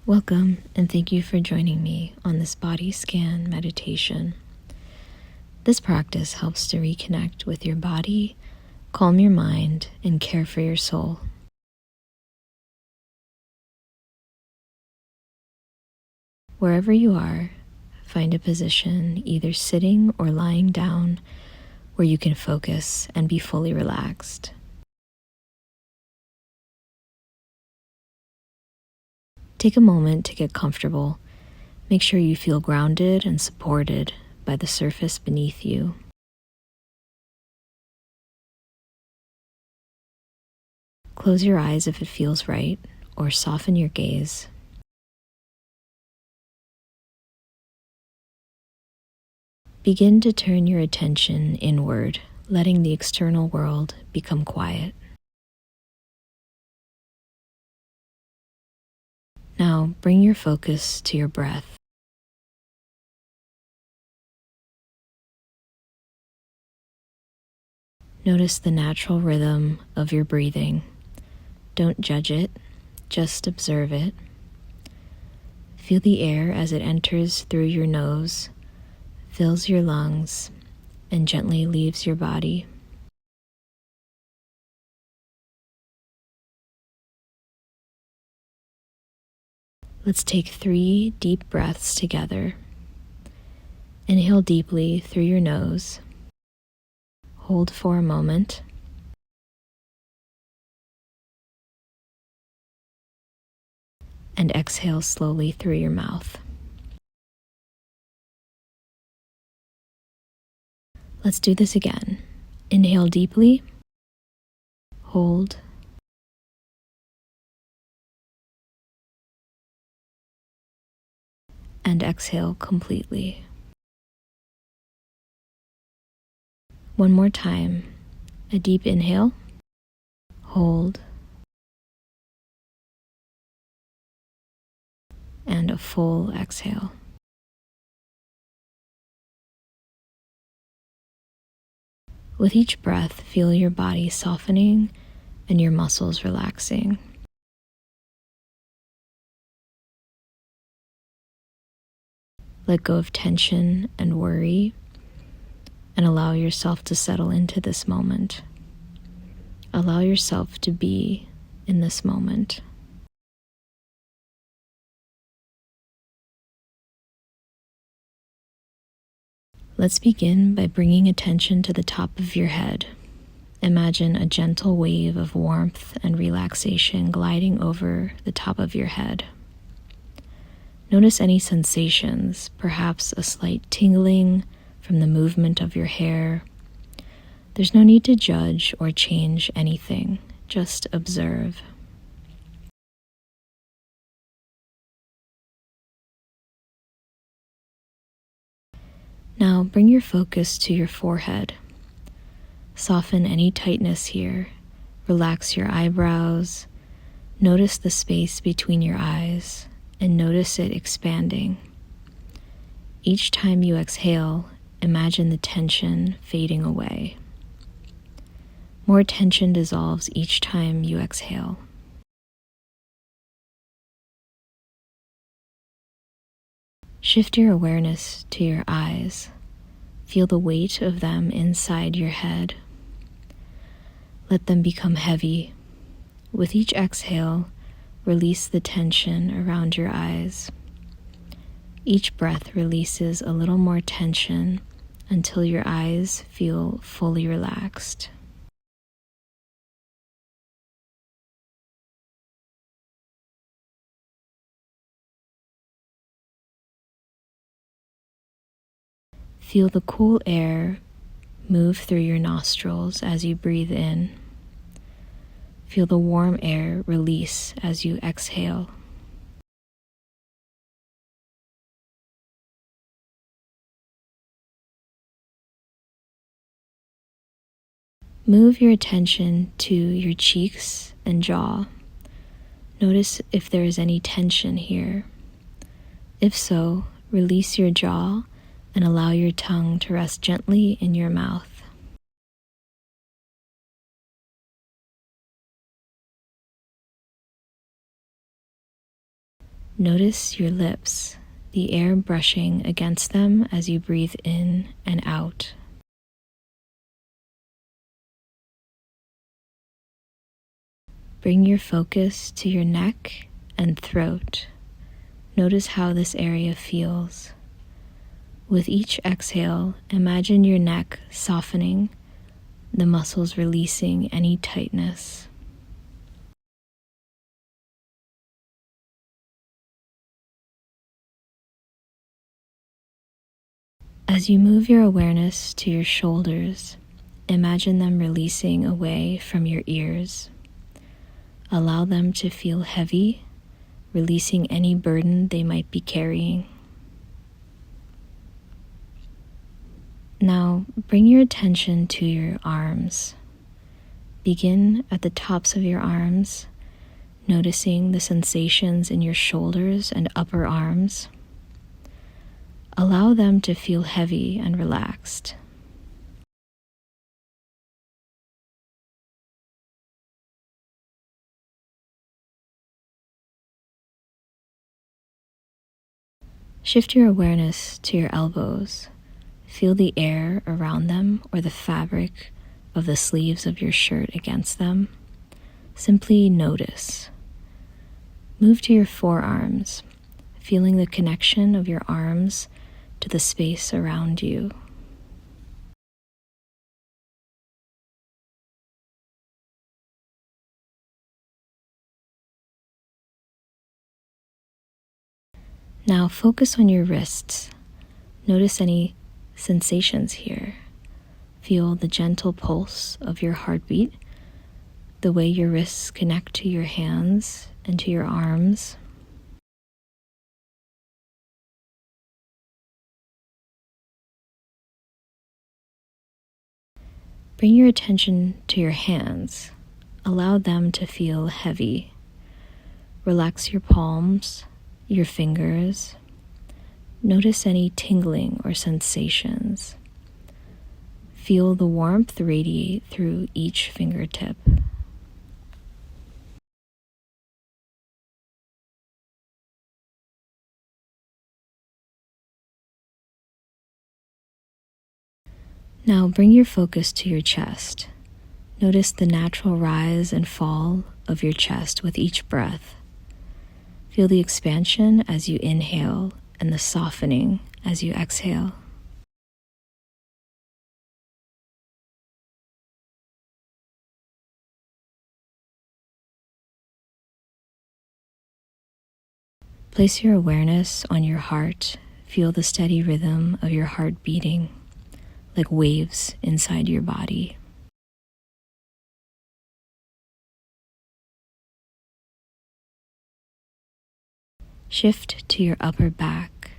Welcome, and thank you for joining me on this body scan meditation. This practice helps to reconnect with your body, calm your mind, and care for your soul. Wherever you are, find a position, either sitting or lying down, where you can focus and be fully relaxed. Take a moment to get comfortable. Make sure you feel grounded and supported by the surface beneath you. Close your eyes if it feels right, or soften your gaze. Begin to turn your attention inward, letting the external world become quiet. Now, bring your focus to your breath. Notice the natural rhythm of your breathing. Don't judge it, just observe it. Feel the air as it enters through your nose, fills your lungs, and gently leaves your body. Let's take 3 deep breaths together. Inhale deeply through your nose. Hold for a moment. And exhale slowly through your mouth. Let's do this again. Inhale deeply. Hold. And exhale completely. One more time. A deep inhale. Hold. And a full exhale. With each breath, feel your body softening and your muscles relaxing. Let go of tension and worry, and allow yourself to settle into this moment. Allow yourself to be in this moment. Let's begin by bringing attention to the top of your head. Imagine a gentle wave of warmth and relaxation gliding over the top of your head. Notice any sensations, perhaps a slight tingling from the movement of your hair. There's no need to judge or change anything, just observe. Now bring your focus to your forehead. Soften any tightness here. Relax your eyebrows. Notice the space between your eyes and notice it expanding. Each time you exhale, imagine the tension fading away. More tension dissolves each time you exhale. Shift your awareness to your eyes. Feel the weight of them inside your head. Let them become heavy. With each exhale, release the tension around your eyes. Each breath releases a little more tension until your eyes feel fully relaxed. Feel the cool air move through your nostrils as you breathe in. Feel the warm air release as you exhale. Move your attention to your cheeks and jaw. Notice if there is any tension here. If so, release your jaw and allow your tongue to rest gently in your mouth. Notice your lips, the air brushing against them as you breathe in and out. Bring your focus to your neck and throat. Notice how this area feels. With each exhale, imagine your neck softening, the muscles releasing any tightness. As you move your awareness to your shoulders, imagine them releasing away from your ears. Allow them to feel heavy, releasing any burden they might be carrying. Now, bring your attention to your arms. Begin at the tops of your arms, noticing the sensations in your shoulders and upper arms. Allow them to feel heavy and relaxed. Shift your awareness to your elbows. Feel the air around them or the fabric of the sleeves of your shirt against them. Simply notice. Move to your forearms, feeling the connection of your arms to the space around you. Now focus on your wrists. Notice any sensations here. Feel the gentle pulse of your heartbeat, the way your wrists connect to your hands and to your arms. Bring your attention to your hands. Allow them to feel heavy. Relax your palms, your fingers. Notice any tingling or sensations. Feel the warmth radiate through each fingertip. Now bring your focus to your chest. Notice the natural rise and fall of your chest with each breath. Feel the expansion as you inhale and the softening as you exhale. Place your awareness on your heart. Feel the steady rhythm of your heart beating like waves inside your body. Shift to your upper back.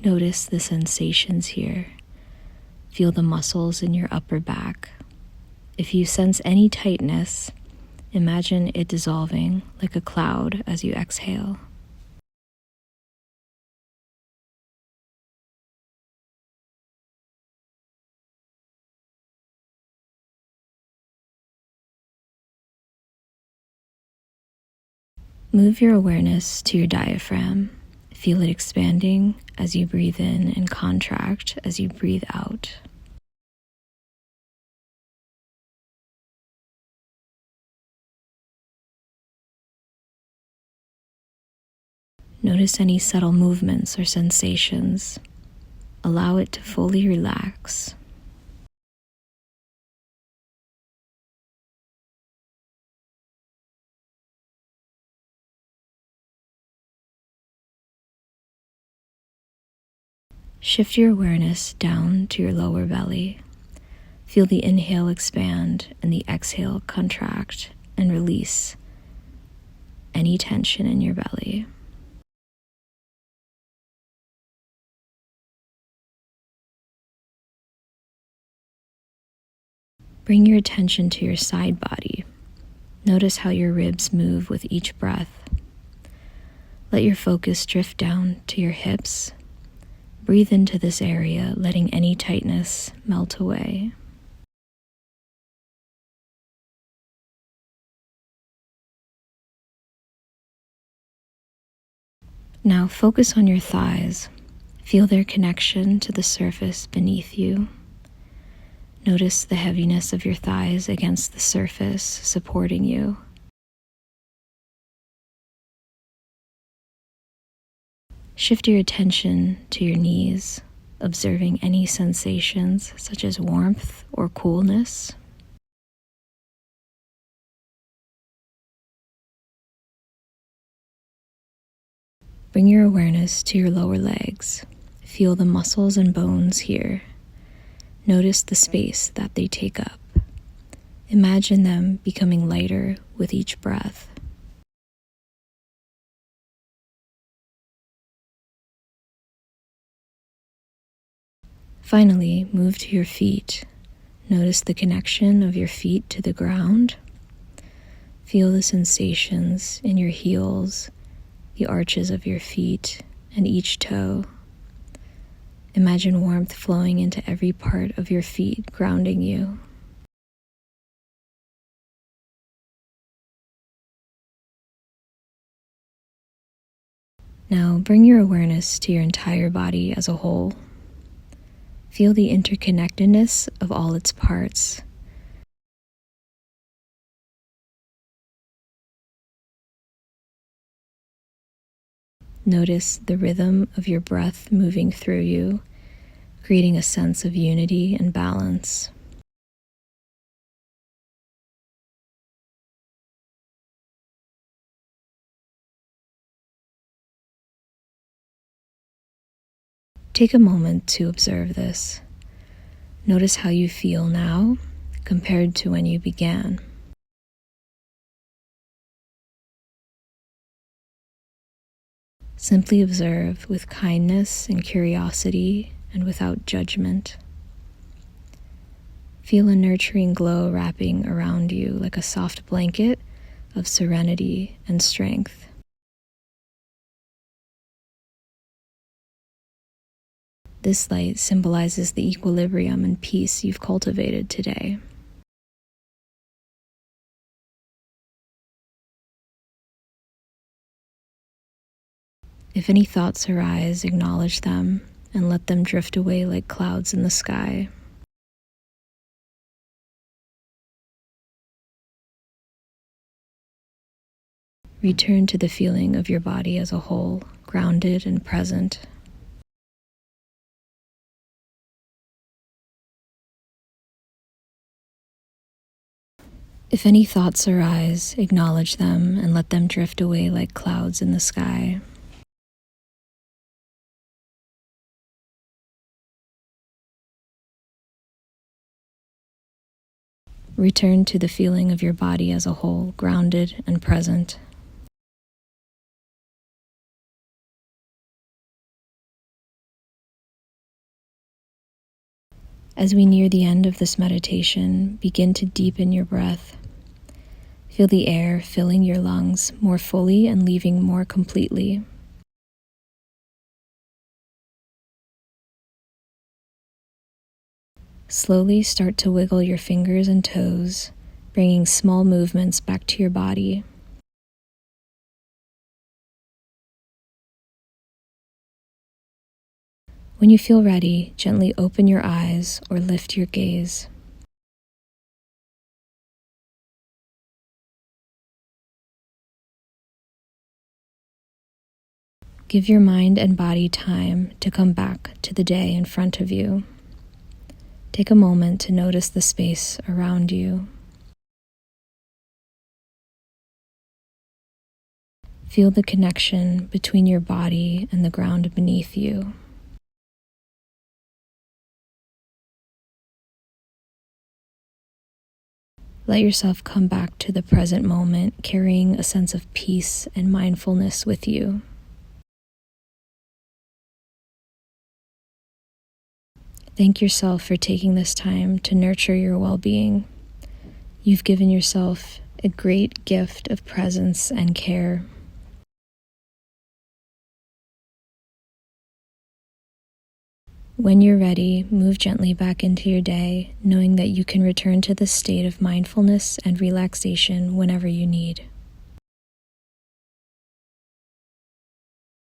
Notice the sensations here. Feel the muscles in your upper back. If you sense any tightness, imagine it dissolving like a cloud as you exhale. Move your awareness to your diaphragm. Feel it expanding as you breathe in and contract as you breathe out. Notice any subtle movements or sensations. Allow it to fully relax. Shift your awareness down to your lower belly. Feel the inhale expand and the exhale contract and release any tension in your belly. Bring your attention to your side body. Notice how your ribs move with each breath. Let your focus drift down to your hips. Breathe into this area, letting any tightness melt away. Now focus on your thighs. Feel their connection to the surface beneath you. Notice the heaviness of your thighs against the surface supporting you. Shift your attention to your knees, observing any sensations such as warmth or coolness. Bring your awareness to your lower legs. Feel the muscles and bones here. Notice the space that they take up. Imagine them becoming lighter with each breath. Finally, move to your feet. Notice the connection of your feet to the ground. Feel the sensations in your heels, the arches of your feet, and each toe. Imagine warmth flowing into every part of your feet, grounding you. Now bring your awareness to your entire body as a whole. Feel the interconnectedness of all its parts. Notice the rhythm of your breath moving through you, creating a sense of unity and balance. Take a moment to observe this. Notice how you feel now compared to when you began. Simply observe with kindness and curiosity and without judgment. Feel a nurturing glow wrapping around you like a soft blanket of serenity and strength. This light symbolizes the equilibrium and peace you've cultivated today. If any thoughts arise, acknowledge them and let them drift away like clouds in the sky. Return to the feeling of your body as a whole, grounded and present. If any thoughts arise, acknowledge them and let them drift away like clouds in the sky. Return to the feeling of your body as a whole, grounded and present. As we near the end of this meditation, begin to deepen your breath. Feel the air filling your lungs more fully and leaving more completely. Slowly start to wiggle your fingers and toes, bringing small movements back to your body. When you feel ready, gently open your eyes or lift your gaze. Give your mind and body time to come back to the day in front of you. Take a moment to notice the space around you. Feel the connection between your body and the ground beneath you. Let yourself come back to the present moment, carrying a sense of peace and mindfulness with you. Thank yourself for taking this time to nurture your well-being. You've given yourself a great gift of presence and care. When you're ready, move gently back into your day, knowing that you can return to this state of mindfulness and relaxation whenever you need.